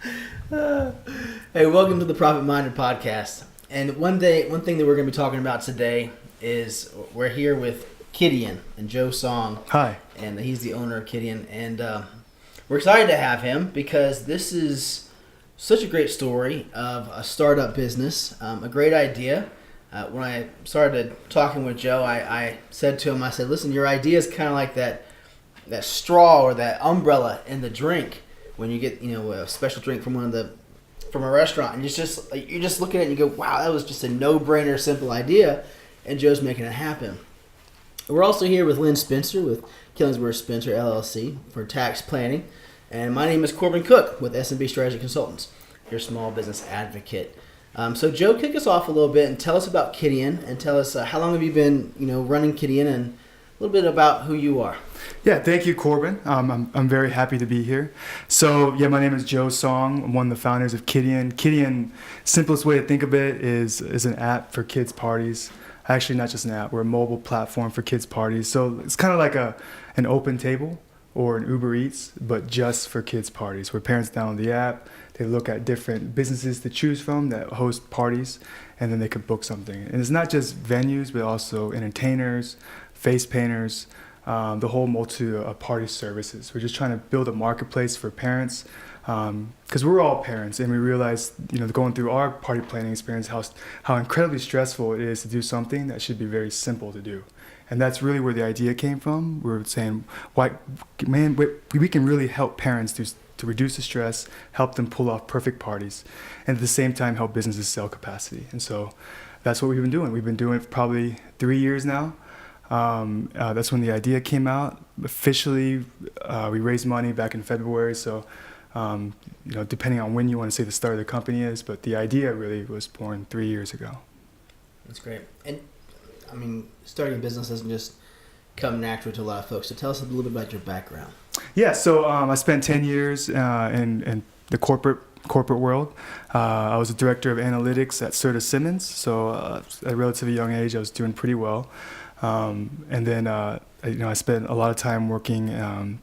Hey, welcome to the Profit Minded Podcast. And one thing that we're going to be talking about today is we're here with Kidian and Joe Song. Hi. And he's the owner of Kidian. And we're excited to have him because this is such a great story of a startup business, a great idea. When I started talking with Joe, I said to him, I said, listen, your idea is kind of like that straw or that umbrella in the drink when you get a special drink from from a restaurant, and you're just looking at it and you go, wow, that was just a no-brainer, simple idea, and Joe's making it happen. We're also here with Lynn Spencer with Killingsworth Spencer LLC for tax planning, and my name is Corbin Cook with S&B Strategy Consultants, your small business advocate. So Joe, kick us off a little bit and tell us about Kidian, and tell us how long have you been running Kidian, and a little bit about who you are. Yeah, thank you, Corbin. I'm very happy to be here. So, my name is Joe Song. I'm one of the founders of Kidian. Kidian, simplest way to think of it is an app for kids' parties. Actually, not just an app. We're a mobile platform for kids' parties. So it's kind of like an open table or an Uber Eats, but just for kids' parties, where parents download the app, they look at different businesses to choose from that host parties, and then they could book something. And it's not just venues, but also entertainers, face painters, the whole multitude of party services. We're just trying to build a marketplace for parents, because we're all parents, and we realize, going through our party planning experience, how incredibly stressful it is to do something that should be very simple to do. And that's really where the idea came from. We were saying, we can really help parents to reduce the stress, help them pull off perfect parties, and at the same time help businesses sell capacity. And so that's what we've been doing. We've been doing it for probably 3 years now. That's when the idea came out. Officially, we raised money back in February. So, depending on when you want to say the start of the company is, but the idea really was born 3 years ago. That's great. And starting a business doesn't just come natural to a lot of folks. So tell us a little bit about your background. Yeah. So I spent 10 years in the corporate world. I was a director of analytics at Serta Simmons. So at a relatively young age, I was doing pretty well. And then, I spent a lot of time working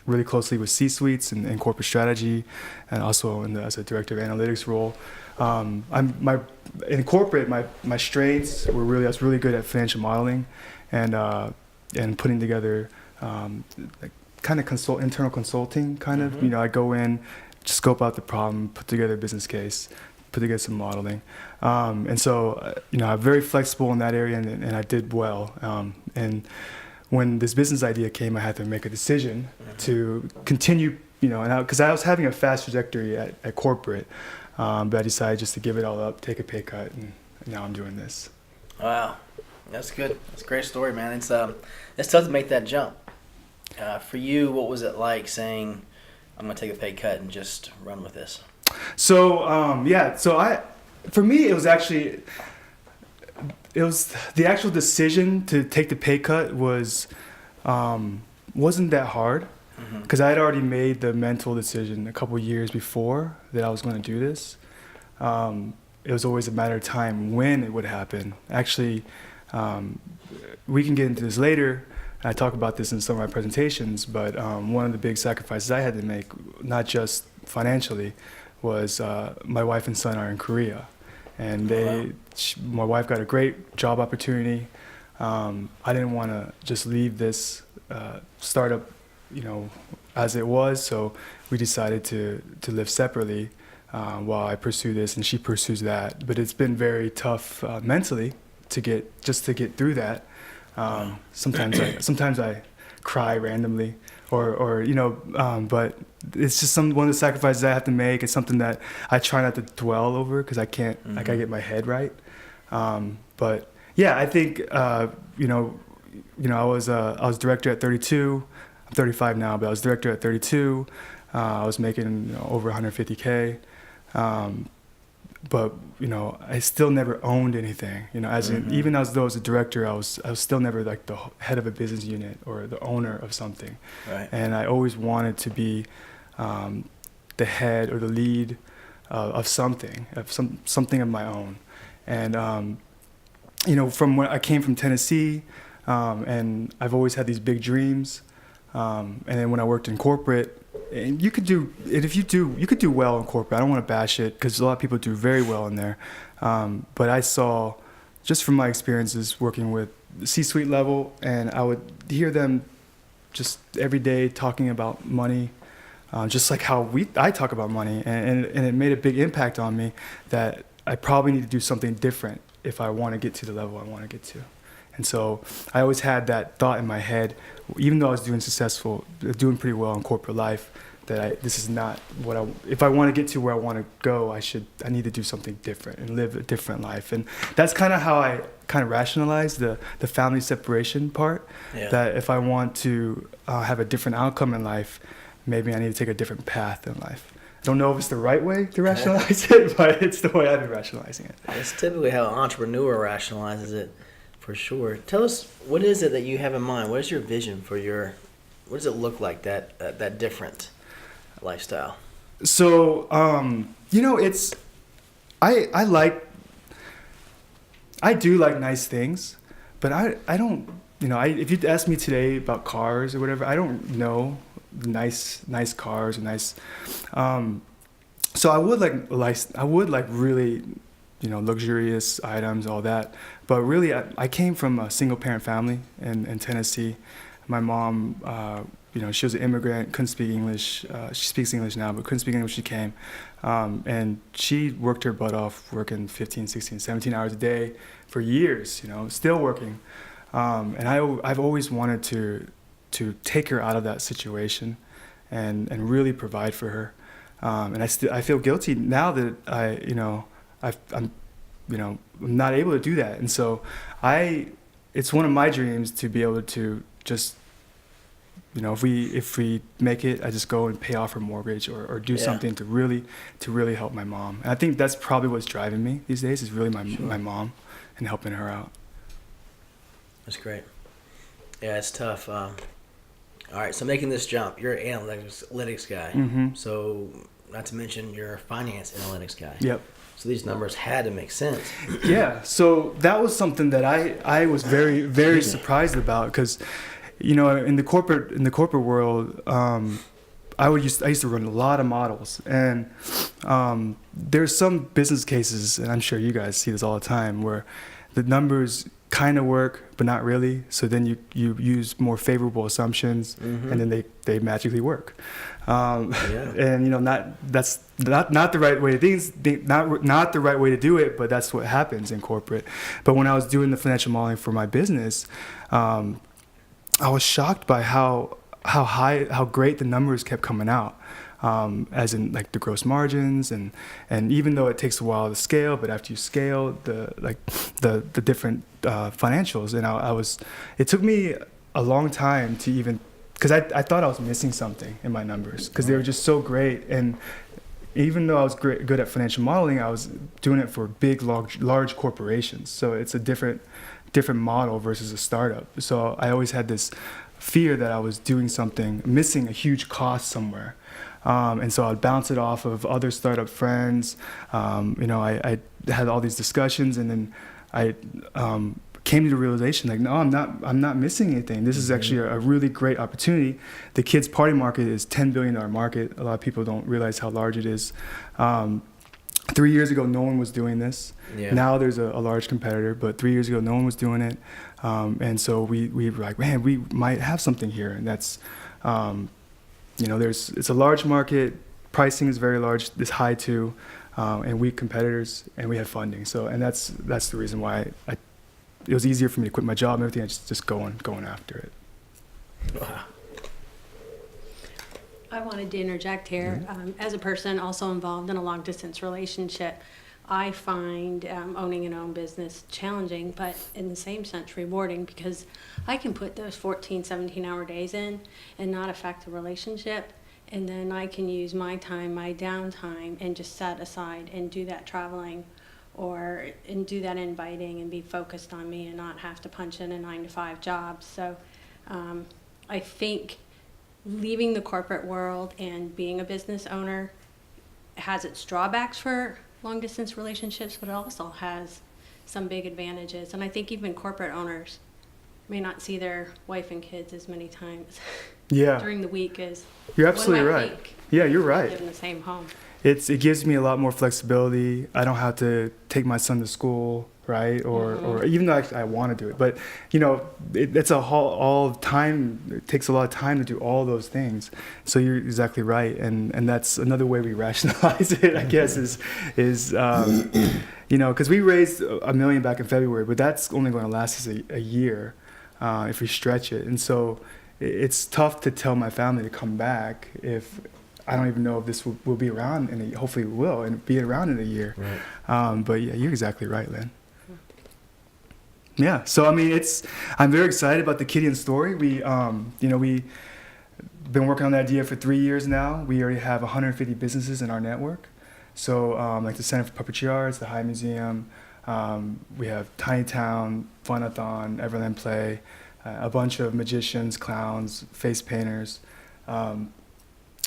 really closely with C-suites and corporate strategy, and also as a director of analytics role. In corporate, my strengths were I was really good at financial modeling and putting together kind of internal consulting kind of. Mm-hmm. I go in, scope out the problem, put together a business case, put together some modeling. And so, I'm very flexible in that area, and I did well. And when this business idea came, I had to make a decision to continue, because I was having a fast trajectory at corporate, but I decided just to give it all up, take a pay cut, and now I'm doing this. Wow, that's good. That's a great story, man. It's tough to make that jump. For you, what was it like saying, I'm going to take a pay cut and just run with this? So for me, it was the actual decision to take the pay cut wasn't that hard, because I had already made the mental decision a couple years before that I was going to do this. It was always a matter of time when it would happen. Actually, we can get into this later. I talk about this in some of my presentations, but one of the big sacrifices I had to make, not just financially, was my wife and son are in Korea, and my wife got a great job opportunity. I didn't want to just leave this startup, as it was, so we decided to live separately while I pursue this and she pursues that. But it's been very tough mentally to get through that. Sometimes I cry randomly, but it's just one of the sacrifices I have to make. It's something that I try not to dwell over, because I can't, I gotta get my head right. But yeah, I think, I was director at 32. I'm 35 now, but I was director at 32. I was making over 150K. But I still never owned anything. Even as though I was a director, I was still never like the head of a business unit or the owner of something. Right. And I always wanted to be the head or the lead of something, something of my own. And from when I came from Tennessee, and I've always had these big dreams. And then when I worked in corporate, and you could do it if you could do well in corporate. I don't want to bash it because a lot of people do very well in there. But I saw, just from my experiences working with the C-suite level, and I would hear them just every day talking about money, just like how I talk about money, and it made a big impact on me that I probably need to do something different if I want to get to the level I want to get to. And so I always had that thought in my head, even though I was doing pretty well in corporate life, that this is not what if I want to get to where I want to go, I need to do something different and live a different life. And that's kind of how I kind of rationalize the family separation part, that if I want to have a different outcome in life, maybe I need to take a different path in life. I don't know if it's the right way to rationalize it, but it's the way I've been rationalizing it. It's typically how an entrepreneur rationalizes it, for sure. Tell us, what is it that you have in mind? What is your vision for what does it look like, that different lifestyle? So, I do like nice things, but I don't, if you'd ask me today about cars or whatever, I don't know nice cars or nice, so I would like really, luxurious items, all that. But really, I came from a single parent family in Tennessee. My mom, she was an immigrant, couldn't speak English. She speaks English now, but couldn't speak English when she came. And she worked her butt off, working 15, 16, 17 hours a day for years, still working. And I've always wanted to take her out of that situation and really provide for her. And I feel guilty now that I'm not able to do that. And so it's one of my dreams to be able to just, if we make it, I just go and pay off her mortgage or do something to really help my mom. And I think that's probably what's driving me these days, is really my mom and helping her out. That's great. Yeah, it's tough. All right, so making this jump, you're an analytics guy. Mm-hmm. So not to mention you're a finance analytics guy. Yep. So these numbers had to make sense. Yeah, so that was something that I was very, very surprised about, because, in the corporate world, I used to run a lot of models, and there's some business cases, and I'm sure you guys see this all the time, where the numbers kind of work, but not really. So then you use more favorable assumptions, and then they magically work. And that's not the right way to things, not the right way to do it, but that's what happens in corporate. But when I was doing the financial modeling for my business, I was shocked by how great the numbers kept coming out. As in like the gross margins, and even though it takes a while to scale, but after you scale the different financials, and it took me a long time to even, because I thought I was missing something in my numbers, because they were just so great. And even though I was good at financial modeling, I was doing it for big, large corporations. So it's a different model versus a startup. So I always had this fear that I was doing something, missing a huge cost somewhere. And so I'd bounce it off of other startup friends. I had all these discussions, and then I came to the realization, like, no, I'm not missing anything. This is actually a really great opportunity. The kids' party market is $10 billion market. A lot of people don't realize how large it is. 3 years ago, no one was doing this. Yeah. Now there's a large competitor, but 3 years ago, no one was doing it. And so we were like, man, we might have something here. And that's, it's a large market, pricing is very large, it's high too, and weak competitors, and we have funding. So, and that's the reason why it was easier for me to quit my job and everything. I just going after it. Wow. I wanted to interject here. As a person also involved in a long distance relationship, I find owning an own business challenging, but in the same sense rewarding, because I can put those 14, 17-hour days in and not affect the relationship. And then I can use my time, my downtime, and just set aside and do that traveling and do that inviting and be focused on me and not have to punch in a 9-to-5 job. So I think leaving the corporate world and being a business owner has its drawbacks for long distance relationships, but it also has some big advantages. And I think even corporate owners may not see their wife and kids as many times Yeah, during the week is you're what do absolutely I right. think? Yeah, you're Live right. in the same home. It gives me a lot more flexibility. I don't have to take my son to school, right? Or even though I want to do it, but it's all time. It takes a lot of time to do all those things. So you're exactly right, and that's another way we rationalize it, I guess, is because we raised $1 million back in February, but that's only going to last us a year if we stretch it, and so it's tough to tell my family to come back if I don't even know if this will be around, and hopefully it will, and be around in a year. Right. But yeah, you're exactly right, Lynn. Yeah, so I mean, I'm very excited about the Kidian story. We've been working on the idea for 3 years now. We already have 150 businesses in our network. So like the Center for Puppetry Arts, the High Museum, we have Tiny Town, Funathon, Everland Play, a bunch of magicians, clowns, face painters,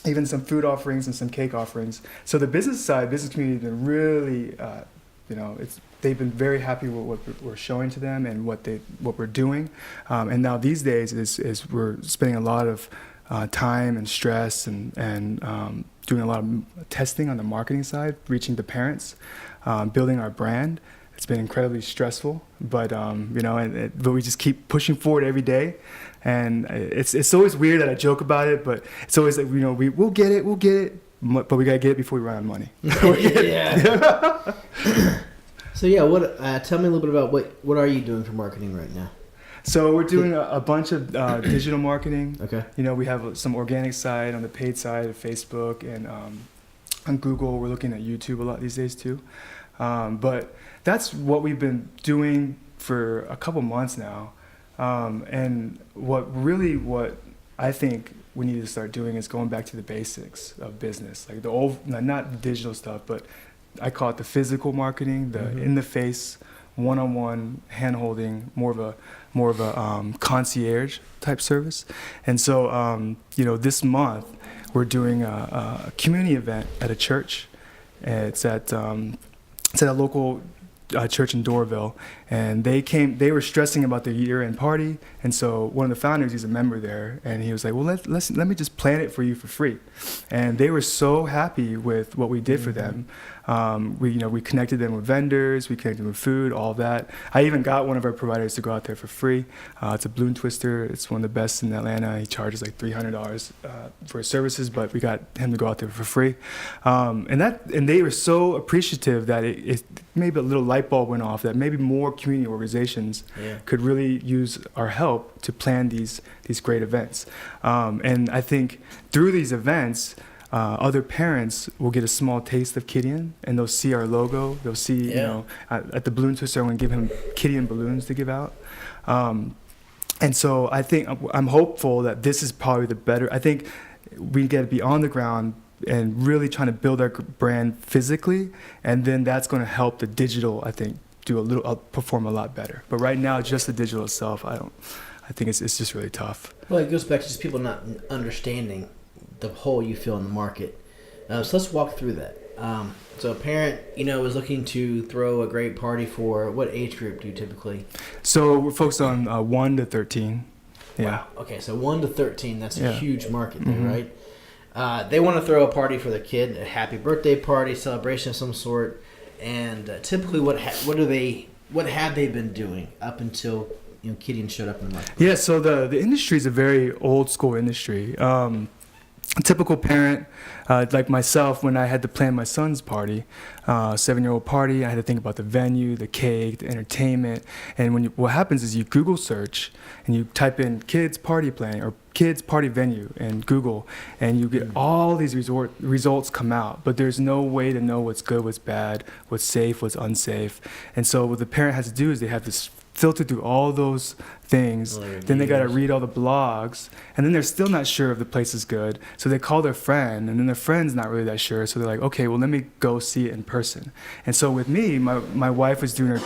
even some food offerings and some cake offerings. So the business community has been really, they've been very happy with what we're showing to them and what we're doing. And now these days is we're spending a lot of time and stress and doing a lot of testing on the marketing side, reaching the parents, building our brand. It's been incredibly stressful, but but we just keep pushing forward every day. And it's always weird that I joke about it, but it's always like, we'll get it, but we gotta get it before we run out of money. Yeah. So yeah, tell me a little bit about what are you doing for marketing right now? So we're doing a bunch of digital marketing. Okay. We have some organic side on the paid side of Facebook and on Google. We're looking at YouTube a lot these days too. But that's what we've been doing for a couple months now. And what I think we need to start doing is going back to the basics of business, like the old, not the digital stuff, but I call it the physical marketing, the in-the-face, one-on-one hand-holding, more of a concierge type service. And so, this month we're doing a community event at a church. It's at a local church in Dorville, and they were stressing about their year-end party, and so one of the founders, he's a member there, and he was like, well, let me just plan it for you for free. And they were so happy with what we did for them. We connected them with vendors, we connected them with food, all that. I even got one of our providers to go out there for free. It's a balloon twister. It's one of the best in Atlanta. He charges like $300 for his services, but we got him to go out there for free. And they were so appreciative that it maybe a little light bulb went off that maybe more community organizations could really use our help to plan these great events. And I think through these events, other parents will get a small taste of Kidian, and they'll see our logo. They'll see, at the balloon twister, I'm going to give him Kidian balloons to give out. And so I think I'm hopeful that this is probably the better. I think we got to be on the ground and really trying to build our brand physically, and then that's going to help the digital, I think, perform a lot better. But right now, just the digital itself, I think it's just really tough. Well, it goes back to just people not understanding the hole you fill in the market. So let's walk through that. So a parent, is looking to throw a great party for what age group do you typically? So we're focused on 1 to 13. Yeah. Wow. Okay, so 1 to 13, that's a huge market there, right? They want to throw a party for their kid, a happy birthday party, celebration of some sort, and typically what have they been doing up until Kidian showed up in the market? Yeah, so the industry is a very old school industry. A typical parent, like myself, when I had to plan my son's party, 7-year-old party, I had to think about the venue, the cake, the entertainment. And what happens is you Google search and you type in kids party planning or kids party venue in Google, and you get all these results come out. But there's no way to know what's good, what's bad, what's safe, what's unsafe. And so what the parent has to do is they have to filter through all those things, then they got to read all the blogs, and then they're still not sure if the place is good, so they call their friend, and then their friend's not really that sure, so they're like, okay, well, let me go see it in person. And so with me, my wife was doing her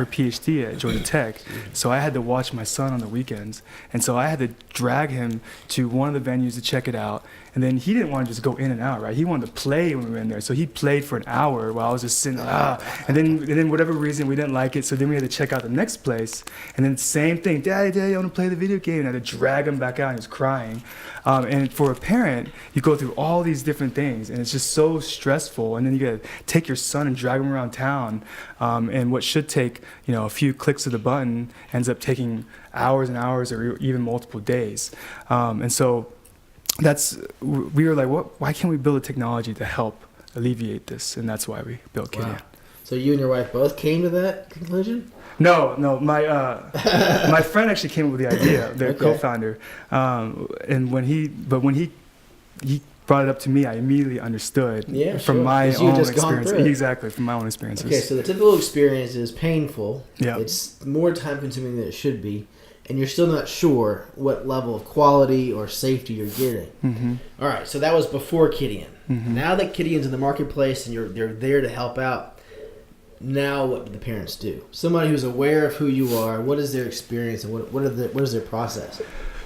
PhD at Georgia Tech, so I had to watch my son on the weekends, and so I had to drag him to one of the venues to check it out. And then he didn't want to just go in and out, right? He wanted to play when we were in there. So he played for an hour while I was just sitting and then whatever reason we didn't like it, so then we had to check out the next place. And then same thing, Daddy, I want to play the video game. And I had to drag him back out, and he's crying. And for a parent, you go through all these different things, and it's just so stressful. And then you got to take your son and drag him around town. And what should take, a few clicks of the button ends up taking hours and hours or even multiple days. And so we were like, why can't we build a technology to help alleviate this? And that's why we built Kiddin. Wow. So you and your wife both came to that conclusion? No, my friend actually came up with the idea, their Okay. co-founder. And when he brought it up to me, I immediately understood Yeah, from sure. my 'Cause you had own just gone experience. through it. Exactly, from my own experiences. Okay, so the typical experience is painful. Yeah. It's more time consuming than it should be. And you're still not sure what level of quality or safety you're getting. Mm-hmm. All right, so that was before Kidian. Mm-hmm. Now that Kidian's in the marketplace and they're there to help out, now what do the parents do? Somebody who's aware of who you are, what is their experience, and what is their process?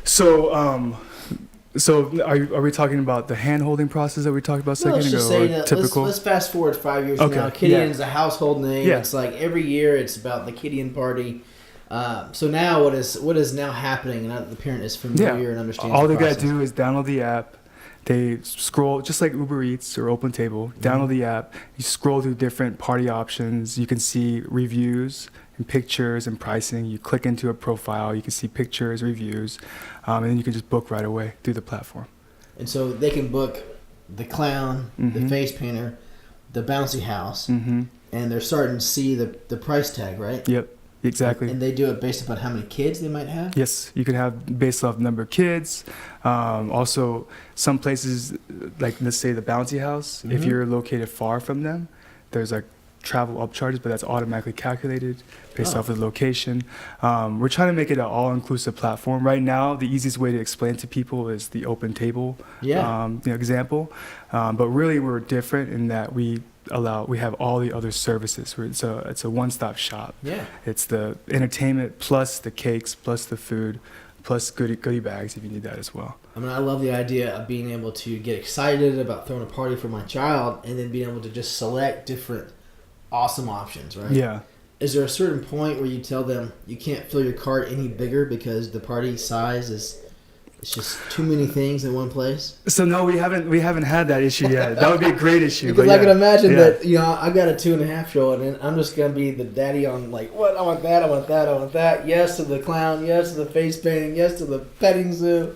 So, are we talking about the hand-holding process that we talked about a No, second let's ago? just say or that typical? let's fast forward 5 years Okay, from now. Kidian's a household name. Yeah. It's like every year it's about the Kidian party. So now what is now happening now that the parent is familiar and understands All the they got process? to do is download the app. They scroll, just like Uber Eats or OpenTable, download the app. You scroll through different party options. You can see reviews and pictures and pricing. You click into a profile. You can see pictures, reviews, and then you can just book right away through the platform. And so they can book the clown, the Mhm. face painter, the bouncy house, Mm-hmm. and they're starting to see the price tag, right? Yep, exactly. And they do it based upon how many kids they might have? Yes, you can have based off number of kids. Also, some places, like let's say the bouncy house, if Mhm. you're located far from them, there's like travel upcharges, but that's automatically calculated based Oh. off of the location. We're trying to make it an all-inclusive platform. Right now, the easiest way to explain to people is the open table Yeah. example. But really, we're different in that we have all the other services. It's a one-stop shop. Yeah. It's the entertainment plus the cakes plus the food plus goodie bags if you need that as well. I mean, I love the idea of being able to get excited about throwing a party for my child and then being able to just select different awesome options, right? Yeah. Is there a certain point where you tell them you can't fill your cart any bigger because the party size is it's just too many things in one place? So no, we haven't had that issue yet. That would be a great issue. Because but I can imagine yeah. that, I've got a 2.5-year-old and I'm just going to be the daddy on like, what? I want that, I want that, I want that. Yes to the clown, yes to the face painting, yes to the petting zoo.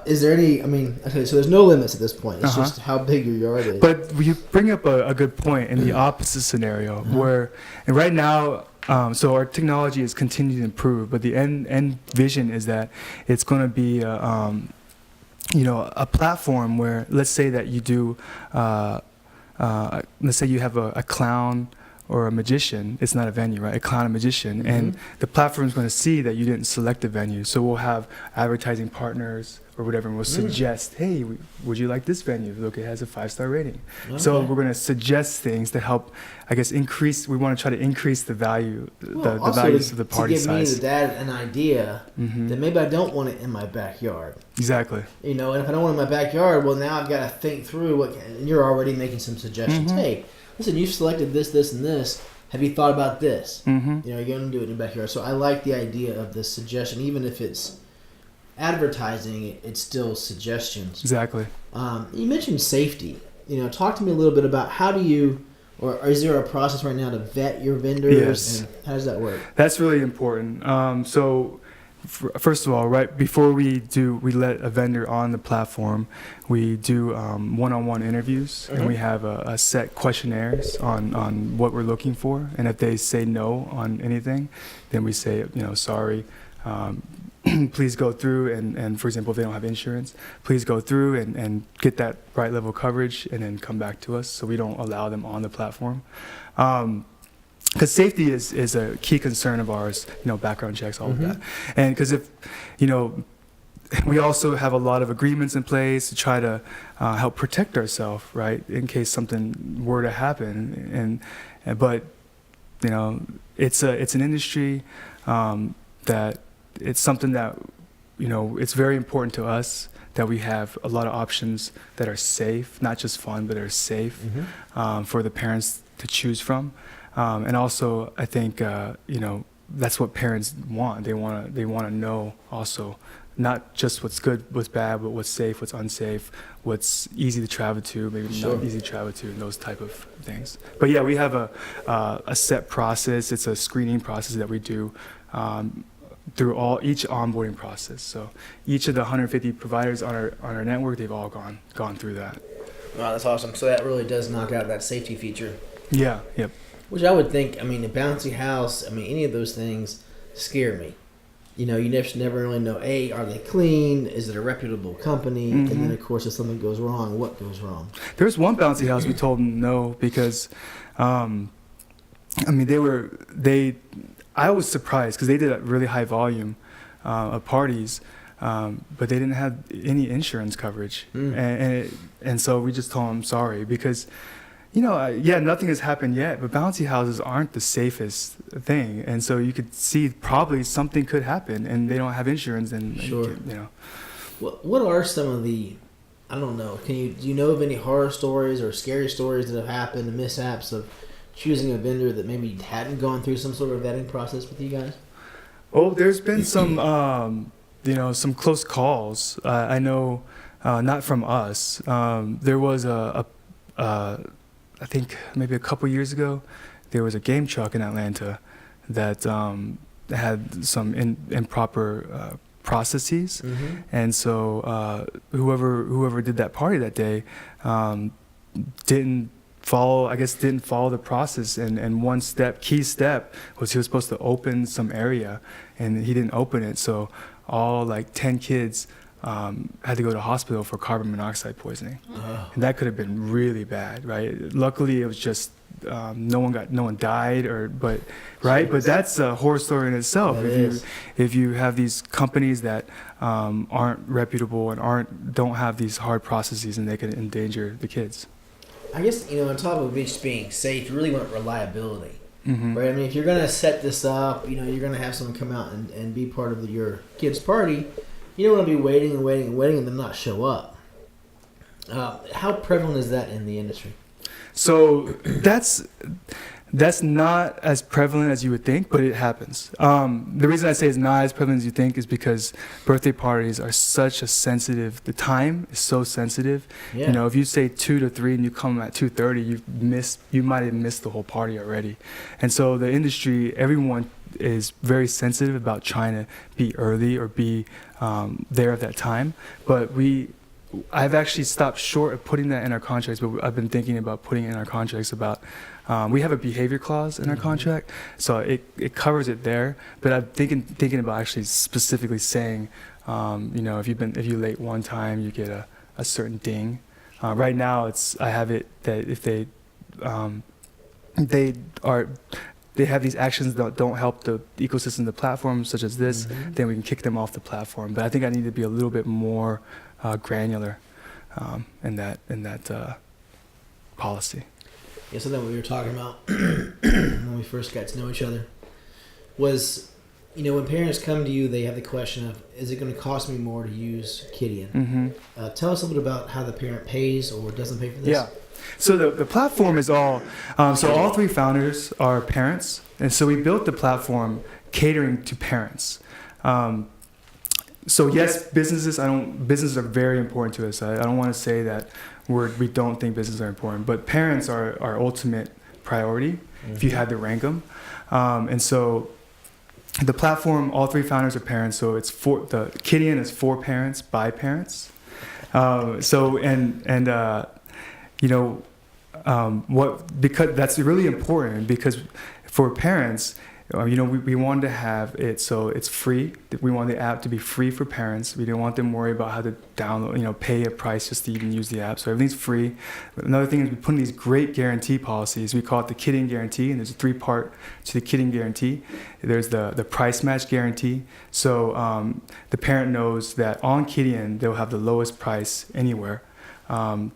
Is there any, okay, so there's no limits at this point. It's Uh-huh. just how big your yard is. But you bring up a good point in the opposite scenario where, and right now, so our technology is continuing to improve, but the end vision is that it's going to be a platform where, let's say that you do, let's say you have a clown or a magician. It's not a venue, right? A clown and magician, and the platform is going to see that you didn't select a venue. So we'll have advertising partners or whatever, and we'll suggest, hey, would you like this venue? Look, it has a 5-star rating. So Okay. we're going to suggest things to help, I guess, increase. We want to try to increase the value, the also values of the party to give size. me, the dad, an idea Mhm. that maybe I don't want it in my backyard. Exactly. And if I don't want it in my backyard, well, now I've got to think through and you're already making some suggestions. Mhm. Hey, listen, you've selected this, this, and this. Have you thought about this? Mm-hmm. You're going to do it in your backyard. So I like the idea of this suggestion, even if it's advertising, it's still suggestions. Exactly. You mentioned safety. Talk to me a little bit about how do you, or is there a process right now to vet your vendors? Yes. And how does that work? That's really important. First of all, right before we let a vendor on the platform, we do one-on-one interviews, and we have a set questionnaires on what we're looking for. And if they say no on anything, then we say, sorry. Please go through and for example, if they don't have insurance, please go through and get that right level of coverage and then come back to us, so we don't allow them on the platform. Because safety is a key concern of ours, background checks, all of that. And because if, we also have a lot of agreements in place to try to help protect ourselves, right, in case something were to happen. But it's an industry that it's something that, it's very important to us that we have a lot of options that are safe, not just fun, but are safe for the parents to choose from. And also, I think, that's what parents want. They want to know also, not just what's good, what's bad, but what's safe, what's unsafe, what's easy to travel to, maybe not easy to travel to, and those type of things. But yeah, we have a set process. It's a screening process that we do through each onboarding process. So each of the 150 providers on our network, they've all gone through that. Wow, that's awesome. So that really does knock out that safety feature. Yeah. Yep. Which I would think, I mean, a bouncy house, I mean, any of those things scare me. You know, you never really know, A, are they clean? Is it a reputable company? Mm-hmm. And then, of course, if something goes wrong, what goes wrong? There's one bouncy house we told them no because, I mean, I was surprised because they did a really high volume of parties, but they didn't have any insurance coverage. And so we just told them sorry because, you know, nothing has happened yet, but bouncy houses aren't the safest thing. And so you could see probably something could happen and they don't have insurance and, Sure. you know. What are some of the, I don't know, do you know of any horror stories or scary stories that have happened, mishaps of choosing a vendor that maybe hadn't gone through some sort of vetting process with you guys? Oh, there's been some, some close calls. I know, not from us. There was I think maybe a couple years ago, there was a game truck in Atlanta that had some improper processes, and so whoever did that party that day didn't follow the process, and one key step was he was supposed to open some area, and he didn't open it, so all like 10 kids had to go to hospital for carbon monoxide poisoning. And that could have been really bad, right? Luckily it was just no one died, but that's a horror story in itself. If you have these companies that aren't reputable and don't have these hard processes, and they can endanger the kids. I guess, on top of just being safe, you really want reliability. Mm-hmm. Right? I mean, if you're going to set this up, you're going to have someone come out and be part of your kid's party, you don't want to be waiting and then not show up. How prevalent is that in the industry? So that's not as prevalent as you would think, but it happens. The reason I say it's not as prevalent as you think is because birthday parties are the time is so sensitive. Yeah. If you say 2 to 3 and you come at 2:30, you might have missed the whole party already. And so the industry, everyone is very sensitive about trying to be early or be there at that time. But I've actually stopped short of putting that in our contracts, but I've been thinking about putting it in our contracts about, we have a behavior clause in our contract, so it covers it there. But I'm thinking about actually specifically saying, if you're late one time, you get a certain ding. Right now, I have it that if they have these actions that don't help the ecosystem, the platform, such as this, then we can kick them off the platform. But I think I need to be a little bit more granular in that policy. Yeah, something we were talking about when we first got to know each other was, when parents come to you, they have the question of, is it going to cost me more to use Kidian? Mm-hmm. Tell us a little bit about how the parent pays or doesn't pay for this. Yeah. So the platform is all, so all 3 founders are parents, and so we built the platform catering to parents. So yes, businesses are very important to us. I don't want to say that we don't think businesses are important, but parents are our ultimate priority if you had to rank them. And so the platform, all 3 founders are parents, so the Kidian is for parents by parents. Because that's really important, because for parents, we wanted to have it so it's free. We want the app to be free for parents. We didn't want them to worry about how to download, pay a price just to even use the app. So everything's free. But another thing is we put in these great guarantee policies. We call it the Kiddin Guarantee, and there's a 3-part to the Kiddin Guarantee. There's the price match guarantee. So the parent knows that on Kidian, they'll have the lowest price anywhere. And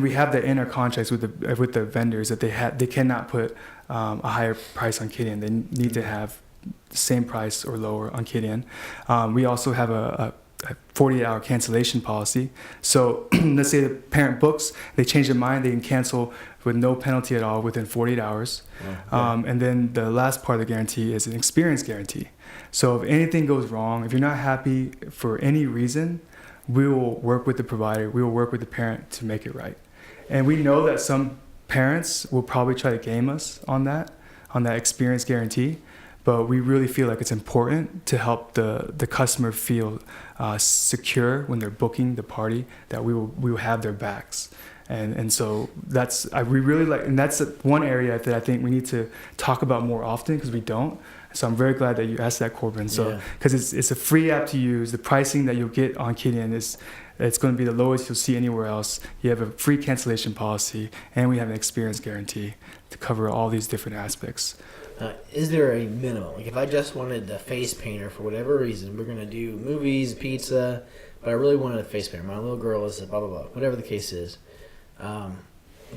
we have that in our contracts with the vendors that they cannot put a higher price on Kidian. They need to have the same price or lower on Kidian. We also have a 48-hour cancellation policy. So let's say the parent books, they change their mind, they can cancel with no penalty at all within 48 hours. And then the last part of the guarantee is an experience guarantee. So if anything goes wrong, if you're not happy for any reason, we will work with the provider, we will work with the parent to make it right. And we know that some parents will probably try to game us on that experience guarantee, but we really feel like it's important to help the customer feel secure when they're booking the party, that we will have their backs. And so we really like, and that's one area that I think we need to talk about more often, because we don't. So I'm very glad that you asked that, Corbin. So because it's a free app to use, the pricing that you'll get on Kidian it's going to be the lowest you'll see anywhere else. You have a free cancellation policy, and we have an experience guarantee to cover all these different aspects. Is there a minimum? Like if I just wanted a face painter for whatever reason, we're going to do movies, pizza, but I really wanted a face painter. My little girl is blah, blah, blah, whatever the case is.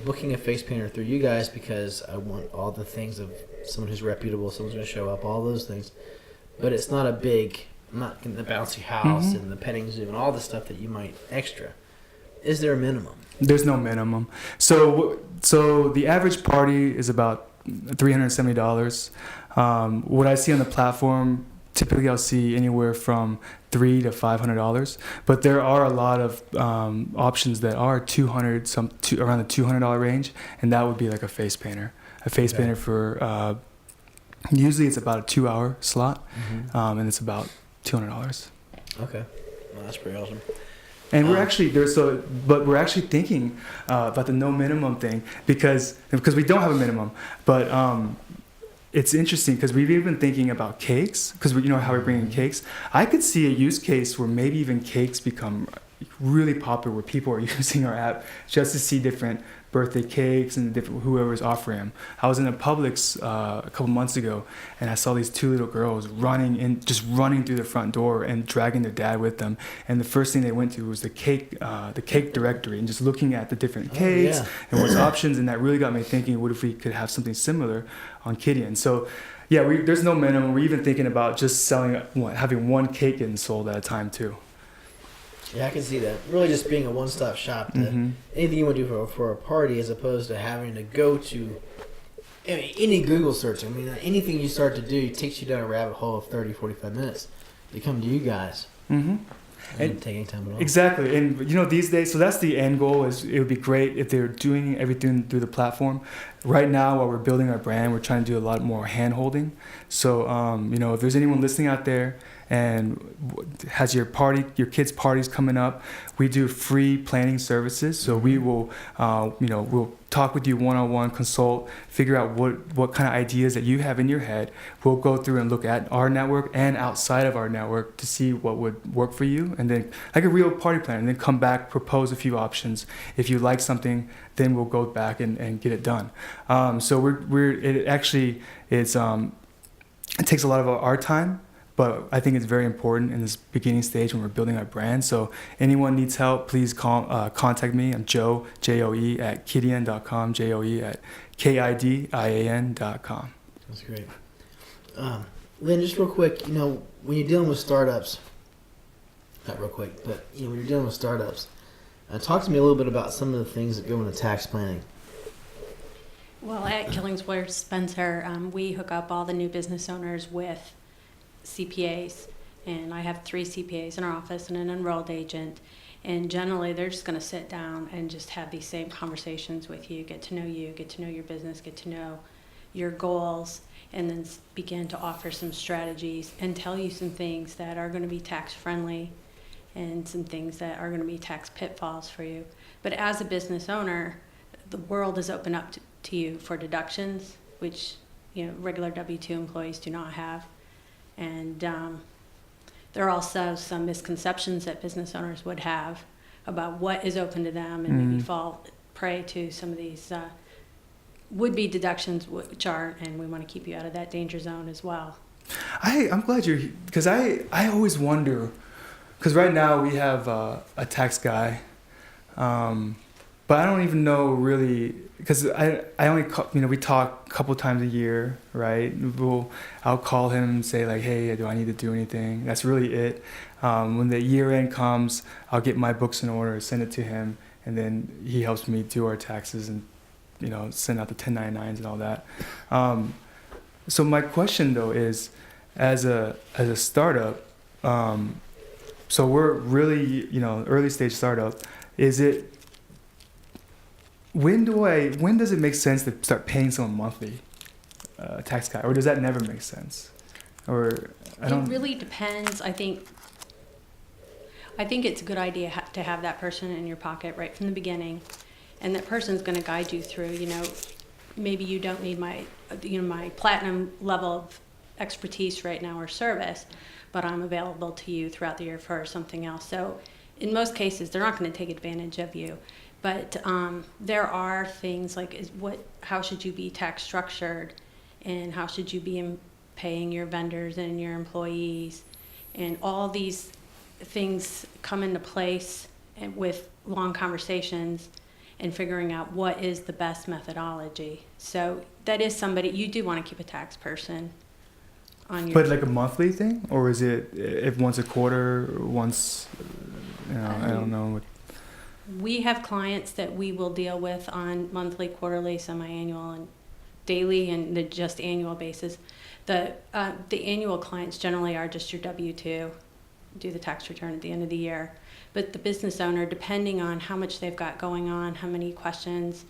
Booking a face painter through you guys because I want all the things of someone who's reputable, someone's going to show up, all those things. But it's not I'm not getting the bouncy house and the petting zoo and all the stuff that you might extra. Is there a minimum? There's no minimum. So the average party is about $370. What I see on the platform, typically I'll see anywhere from $300 to $500, but there are a lot of options that are around the $200 range, and that would be like a face painter. A face painter for usually it's about a 2-hour slot, and it's about $200. Okay, well, that's pretty awesome. And we're actually but we're actually thinking about the no minimum thing because we don't have a minimum, but it's interesting because we've even been thinking about cakes, because you know how we're bringing cakes. I could see a use case where maybe even cakes become really popular, where people are using our app just to see different birthday cakes and different whoever's offering them. I was in a Publix a couple months ago, and I saw these 2 little girls running through the front door and dragging their dad with them. And the first thing they went to was the cake directory, and just looking at the different cakes and what's options. And that really got me thinking, what if we could have something similar on Kidian? So yeah, there's no minimum. We're even thinking about just having one cake getting sold at a time too. Yeah, I can see that. Really just being a one-stop shop. Anything you want to do for a party, as opposed to having to go to any Google search. I mean, anything you start to do takes you down a rabbit hole of 30, 45 minutes. They come to you guys. And take any time at all. Exactly. And these days, so that's the end goal. Is it would be great if they're doing everything through the platform. Right now, while we're building our brand, we're trying to do a lot more hand holding. So if there's anyone listening out there and has your kids' parties coming up, we do free planning services. So we will we'll talk with you one-on-one, consult, figure out what kind of ideas that you have in your head. We'll go through and look at our network and outside of our network to see what would work for you, and then like a real party plan, and then come back, propose a few options. If you like something, then we'll go back and get it done. So it takes a lot of our time, but I think it's very important in this beginning stage when we're building our brand. So anyone needs help, please contact me. I'm Joe, Joe at Kidian.com, Joe at Kidian.com. That's great. Lynn, just real quick, when you're dealing with startups, not real quick, but when you're dealing with startups, talk to me a little bit about some of the things that go into tax planning. Well, at Killingsworth, Spencer, we hook up all the new business owners with CPAs, and I have 3 CPAs in our office and an enrolled agent, and generally they're just going to sit down and just have these same conversations with you, get to know your business, get to know your goals, and then begin to offer some strategies and tell you some things that are going to be tax friendly and some things that are going to be tax pitfalls for you. But as a business owner, the world is open up to you for deductions, which regular W-2 employees do not have. And there are also some misconceptions that business owners would have about what is open to them, and maybe fall prey to some of these would-be deductions, which aren't, and we want to keep you out of that danger zone as well. I'm glad you're here, because I always wonder, because right now we have a tax guy, but I don't even know really, because I only we talk a couple times a year, right? I'll call him and say like, hey, do I need to do anything? That's really it. When the year end comes, I'll get my books in order, send it to him, and then he helps me do our taxes and send out the 1099s and all that. So my question though is, as a startup, so we're really early stage startup. Is it when does it make sense to start paying someone monthly tax guy, or does that never make sense? Or I don't. It really depends. I think it's a good idea to have that person in your pocket right from the beginning, and that person's going to guide you through. Maybe you don't need my platinum level of expertise right now or service, but I'm available to you throughout the year for something else. So in most cases, they're not going to take advantage of you. But there are things like how should you be tax structured, and how should you be paying your vendors and your employees, and all these things come into place with long conversations and figuring out what is the best methodology. So that is somebody you do want to keep a tax person on your. But like a monthly thing, or is it if once a quarter, once? I don't know. We have clients that we will deal with on monthly, quarterly, semi-annual, and daily, and the just annual basis. The annual clients generally are just your W-2, do the tax return at the end of the year. But the business owner, depending on how much they've got going on, how many questions,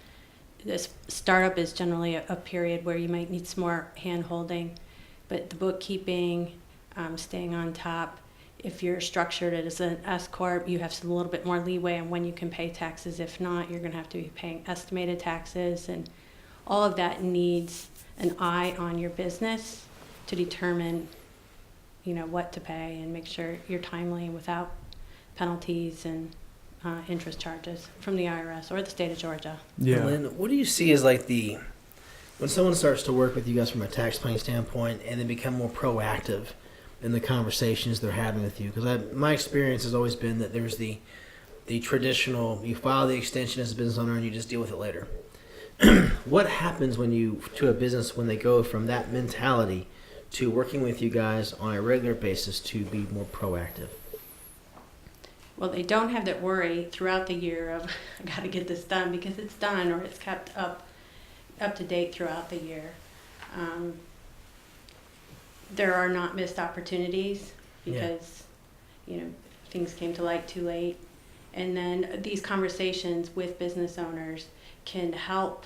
this startup is generally a period where you might need some more hand-holding. But the bookkeeping, staying on top. If you're structured as an S corp, you have a little bit more leeway on when you can pay taxes. If not, you're going to have to be paying estimated taxes, and all of that needs an eye on your business to determine, what to pay and make sure you're timely without penalties and interest charges from the IRS or the state of Georgia. Yeah. Lynn, what do you see as like when someone starts to work with you guys from a tax planning standpoint and then become more proactive in the conversations they're having with you? Because my experience has always been that there's the traditional, you file the extension as a business owner and you just deal with it later. What happens to a business when they go from that mentality to working with you guys on a regular basis to be more proactive? Well, they don't have that worry throughout the year of, I got to get this done, because it's done or it's kept up to date throughout the year. There are not missed opportunities because, things came to light too late. And then these conversations with business owners can help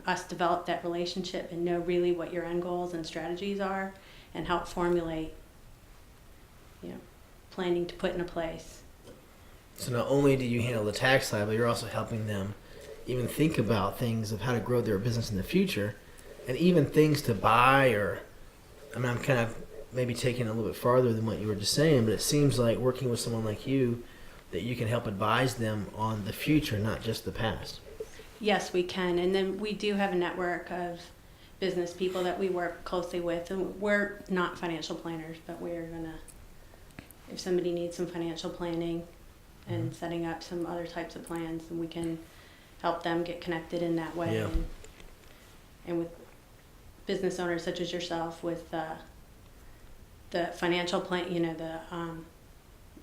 us develop that relationship and know really what your end goals and strategies are, and help formulate, planning to put into place. So not only do you handle the tax side, but you're also helping them even think about things of how to grow their business in the future, and even things to buy. Or I'm kind of maybe taking it a little bit farther than what you were just saying, but it seems like working with someone like you, that you can help advise them on the future, not just the past. Yes, we can. And then we do have a network of business people that we work closely with. And we're not financial planners, but we're going to, if somebody needs some financial planning and setting up some other types of plans, then we can help them get connected in that way. Yeah. And with business owners such as yourself, with the financial plan,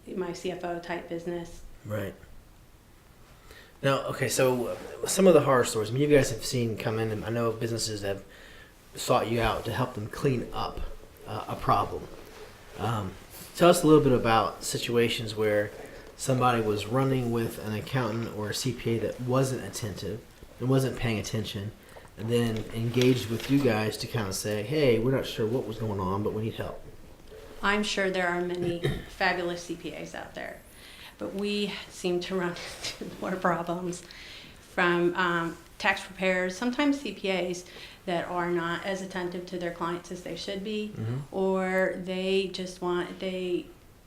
my CFO type business. Right. Now, okay, so some of the horror stories, you guys have seen come in, and I know businesses have sought you out to help them clean up a problem. Tell us a little bit about situations where somebody was running with an accountant or a CPA that wasn't attentive and wasn't paying attention, and then engaged with you guys to kind of say, hey, we're not sure what was going on, but we need help. I'm sure there are many fabulous CPAs out there, but we seem to run into more problems from tax preparers, sometimes CPAs that are not as attentive to their clients as they should be, or they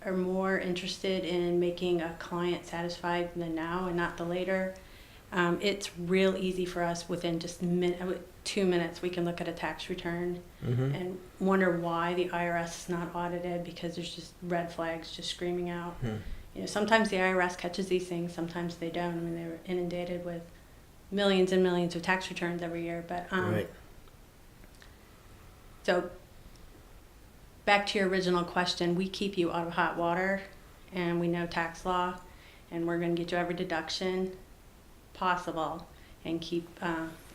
are more interested in making a client satisfied in the now and not the later. It's real easy for us within just 2 minutes we can look at a tax return and wonder why the IRS is not audited, because there's just red flags just screaming out. sometimes the IRS catches these things, sometimes they don't. I mean, they're inundated with millions and millions of tax returns every year. But Right. So back to your original question, we keep you out of hot water, and we know tax law, and we're going to get you every deduction possible and keep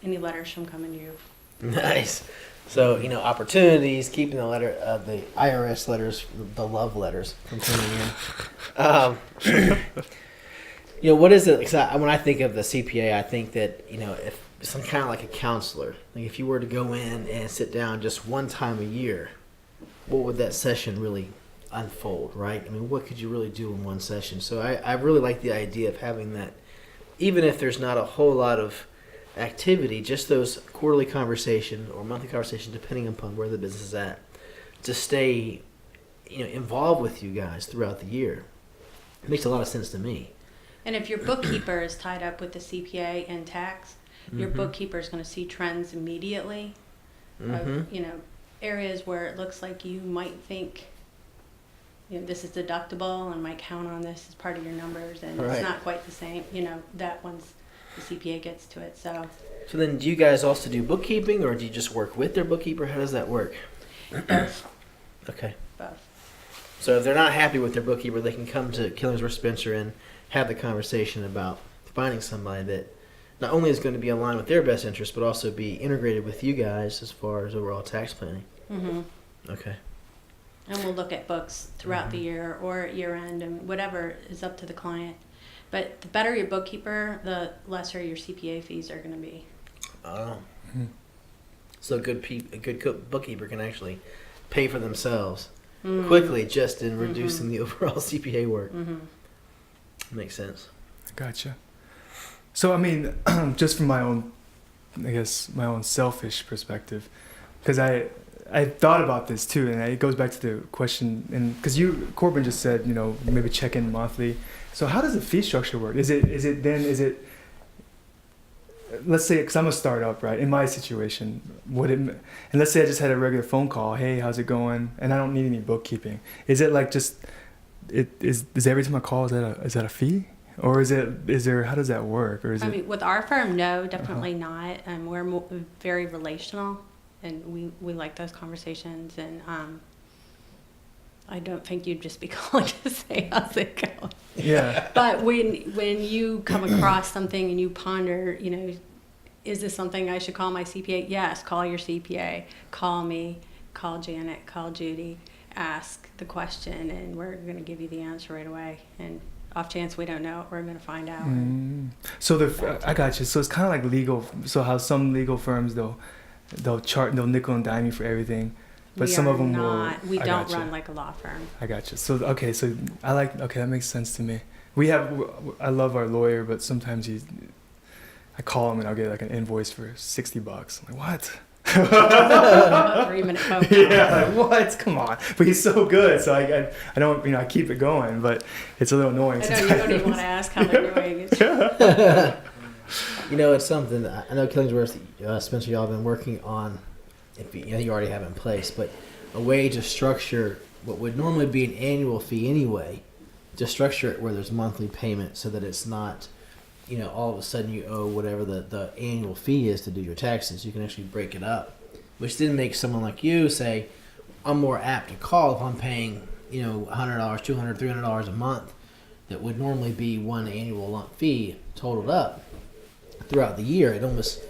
any letters from coming to you. Nice. So, opportunities, keeping the IRS letters, the love letters from coming in. What is it? 'Cause when I think of the CPA, I think that, if some kind of like a counselor, like if you were to go in and sit down just one time a year, what would that session really unfold, right? I mean, what could you really do in one session? So I really like the idea of having that, even if there's not a whole lot of activity, just those quarterly conversations or monthly conversations, depending upon where the business is at, to stay, involved with you guys throughout the year. It makes a lot of sense to me. And if your bookkeeper is tied up with the CPA and tax, your bookkeeper is going to see trends immediately of, areas where it looks like you might think, this is deductible and might count on this as part of your numbers, and Right. it's not quite the same, that once the CPA gets to it. So then do you guys also do bookkeeping, or do you just work with their bookkeeper? How does that work? both. Okay. Both. So if they're not happy with their bookkeeper, they can come to Killingsworth Spencer and have the conversation about finding somebody that not only is going to be aligned with their best interest, but also be integrated with you guys as far as overall tax planning. Mm-hmm. Okay. And we'll look at books throughout the year or at year end, and whatever is up to the client. But the better your bookkeeper, the lesser your CPA fees are going to be. Oh. So a good bookkeeper can actually pay for themselves quickly just in reducing the overall CPA work. Makes sense. Gotcha. So, I mean, just from my own, my own selfish perspective, because I thought about this too, and it goes back to the question, and because Corbin just said, maybe check in monthly. So how does the fee structure work? Is it, let's say, because I'm a startup, right? In my situation, and let's say I just had a regular phone call, hey, how's it going? And I don't need any bookkeeping. Is it like just, is every time I call, is that a fee? Or is there, how does that work? Or is I mean, with our firm, no, definitely not. We're very relational, and we like those conversations. And I don't think you'd just be calling to say how's it going. Yeah. But when you come across something and you ponder, is this something I should call my CPA? Yes, call your CPA. Call me. Call Janet. Call Judy. Ask the question, and we're going to give you the answer right away. And off chance we don't know it, we're going to find out. So I got you. So it's kind of like legal. So how some legal firms they'll nickel and dime you for everything, but some of them we don't run like a law firm. I got you. So okay, so that makes sense to me. I love our lawyer, but sometimes I call him and I'll get like an invoice for $60. I'm like, what? A 3-minute phone call. Yeah, like, what? Come on. But he's so good, so I don't, I keep it going, but it's a little annoying. I know you don't even want to ask how they're doing. It's something I know Killingsworth, Spencer, y'all have been working on. If you already have it in place, but a way to structure what would normally be an annual fee anyway, to structure it where there's monthly payment, so that it's not, all of a sudden you owe whatever the annual fee is to do your taxes. You can actually break it up, which then makes someone like you say, I'm more apt to call if I'm paying, $100, $200, $300 a month. That would normally be one annual lump fee totaled up throughout the year. It almost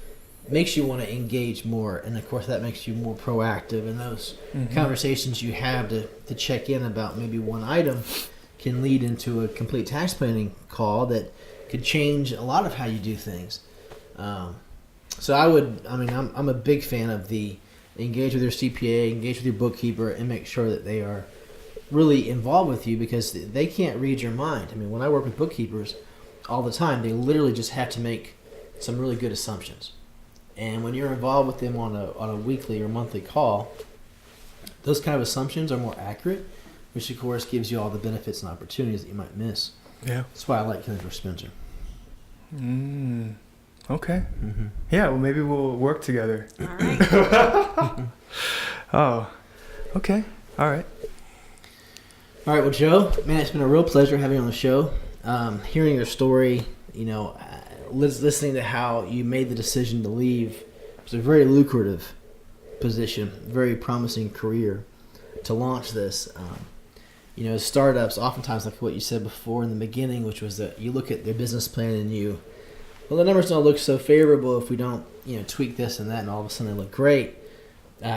makes you want to engage more, and of course that makes you more proactive, and those conversations you have to check in about maybe one item can lead into a complete tax planning call that could change a lot of how you do things. So I'm a big fan of the engage with your CPA, engage with your bookkeeper, and make sure that they are really involved with you, because they can't read your mind. I mean, when I work with bookkeepers all the time, they literally just have to make some really good assumptions. And when you're involved with them on a weekly or monthly call, those kind of assumptions are more accurate, which of course gives you all the benefits and opportunities that you might miss. Yeah. That's why I like Killingsworth Spencer. Okay. Yeah, well, maybe we'll work together. All right. Oh, okay. All right. All right, well, Joe, man, it's been a real pleasure having you on the show. Hearing your story, listening to how you made the decision to leave. It's a very lucrative position, very promising career to launch this. Startups, oftentimes, like what you said before in the beginning, which was that you look at their business plan and the numbers don't look so favorable if we don't, tweak this and that, and all of a sudden they look great.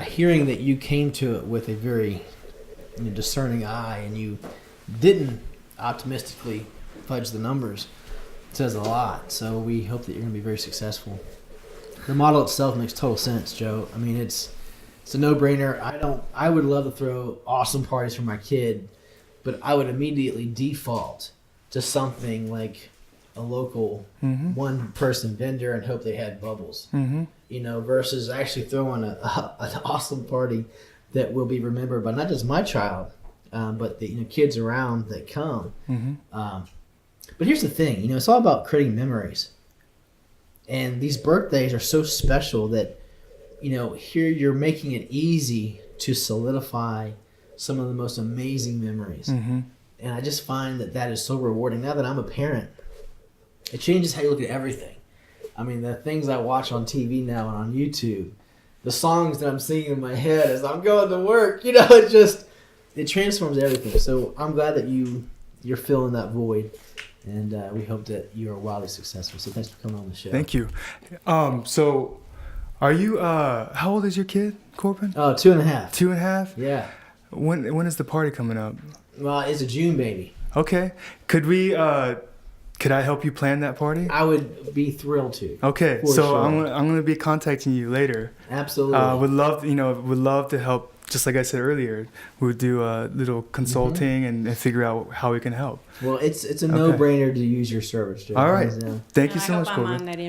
Hearing that you came to it with a very discerning eye and you didn't optimistically fudge the numbers says a lot. So we hope that you're going to be very successful. The model itself makes total sense, Joe. I mean, it's a no-brainer. I would love to throw awesome parties for my kid, but I would immediately default to something like a local one-person vendor and hope they had bubbles. Versus actually throwing an awesome party that will be remembered by not just my child, but the kids around that come. But here's the thing, it's all about creating memories. And these birthdays are so special that, here you're making it easy to solidify some of the most amazing memories. And I just find that is so rewarding. Now that I'm a parent, it changes how you look at everything. I mean, the things I watch on TV now and on YouTube, the songs that I'm singing in my head as I'm going to work, it transforms everything. So I'm glad that you're filling that void, and we hope that you are wildly successful. So thanks for coming on the show. Thank you. So are you, how old is your kid, Corbin? 2.5. 2.5? Yeah. When is the party coming up? Well, it's a June baby. Okay. Could I help you plan that party? I would be thrilled to. Okay, so sure. I'm gonna be contacting you later. Absolutely. Would love to help. Just like I said earlier, we would do a little consulting and figure out how we can help. Well, it's a no-brainer to use your service, Joe. All right. Thank you so much, Corbin. Corbin. I hope I'm on that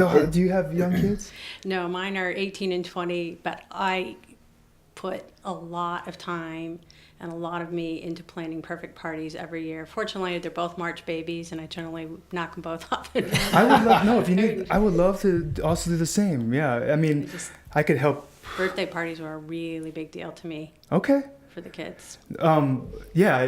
invite. Do you have young kids? No, mine are 18 and 20, but I put a lot of time and a lot of me into planning perfect parties every year. Fortunately, they're both March babies, and I generally knock them both off. I would love to also do the same. Yeah, I mean, I could help. Birthday parties were a really big deal to me. Okay. For the kids. Yeah,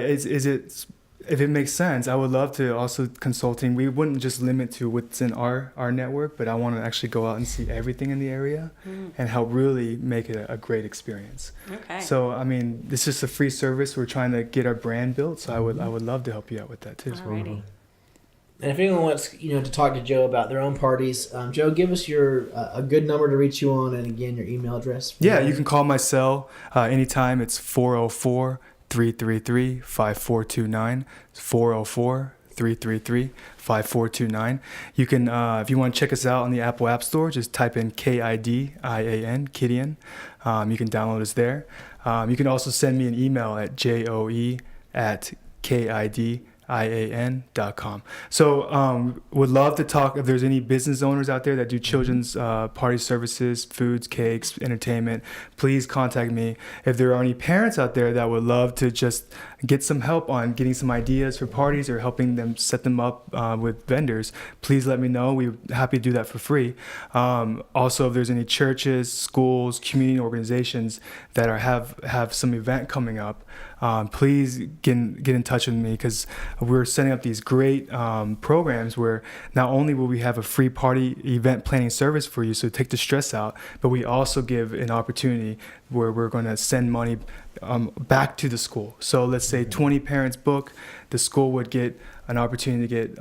if it makes sense, I would love to also consulting. We wouldn't just limit to what's in our network, but I want to actually go out and see everything in the area and help really make it a great experience. Okay. So, I mean, this is a free service. We're trying to get our brand built, so I would love to help you out with that too. Alrighty. And if anyone wants, to talk to Joe about their own parties, Joe, give us a good number to reach you on, and again, your email address. Yeah, you can call my cell anytime. It's 404-333-5429. It's 404-333-5429. You can, if you want to check us out on the Apple App Store, just type in Kidian, Kidian. You can download us there. You can also send me an email at joe@kidian.com. So would love to talk if there's any business owners out there that do children's party services, foods, cakes, entertainment. Please contact me. If there are any parents out there that would love to just get some help on getting some ideas for parties or helping them set them up with vendors, please let me know. We're happy to do that for free. Also, if there's any churches, schools, community organizations that have some event coming up, please get in touch with me, because we're setting up these great programs where not only will we have a free party event planning service for you, so take the stress out, but we also give an opportunity where we're going to send money back to the school. So let's say 20 parents book, the school would get an opportunity to get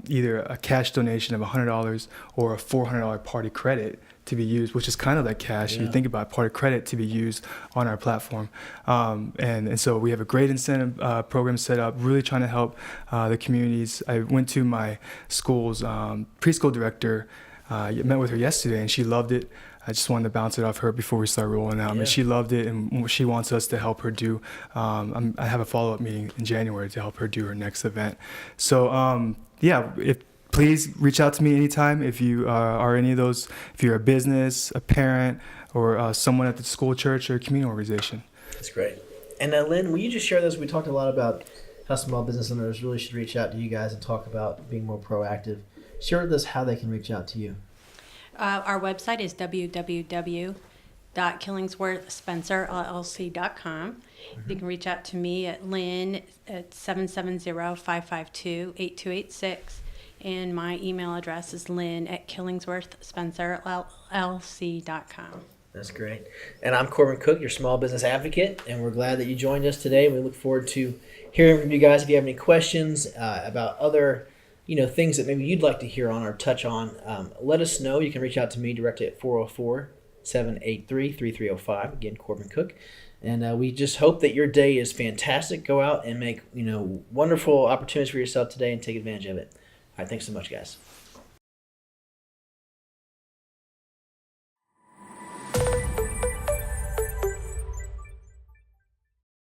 either a cash donation of $100 or a $400 party credit to be used, which is kind of like cash. You think about party credit to be used on our platform. And so we have a great incentive program set up, really trying to help the communities. I went to my school's preschool director, met with her yesterday, and she loved it. I just wanted to bounce it off her before we start rolling out. I mean, she loved it, and she wants us to help her do. I have a follow-up meeting in January to help her do her next event. So please reach out to me anytime if you are any of those. If you're a business, a parent, or someone at the school, church, or community organization. That's great. And Lynn, will you just share this? We talked a lot about how small business owners really should reach out to you guys and talk about being more proactive. Share with us how they can reach out to you. Our website is www.killingsworthspencerllc.com. You can reach out to me at Lynn at 770-552-8286. And my email address is lynn@killingsworthspencerllc.com. That's great. And I'm Corbin Cook, your small business advocate, and we're glad that you joined us today. We look forward to hearing from you guys. If you have any questions about other things that maybe you'd like to hear on or touch on, let us know. You can reach out to me directly at 404-783-3305. Again, Corbin Cook. And we just hope that your day is fantastic. Go out and make wonderful opportunities for yourself today and take advantage of it. All right, thanks so much, guys.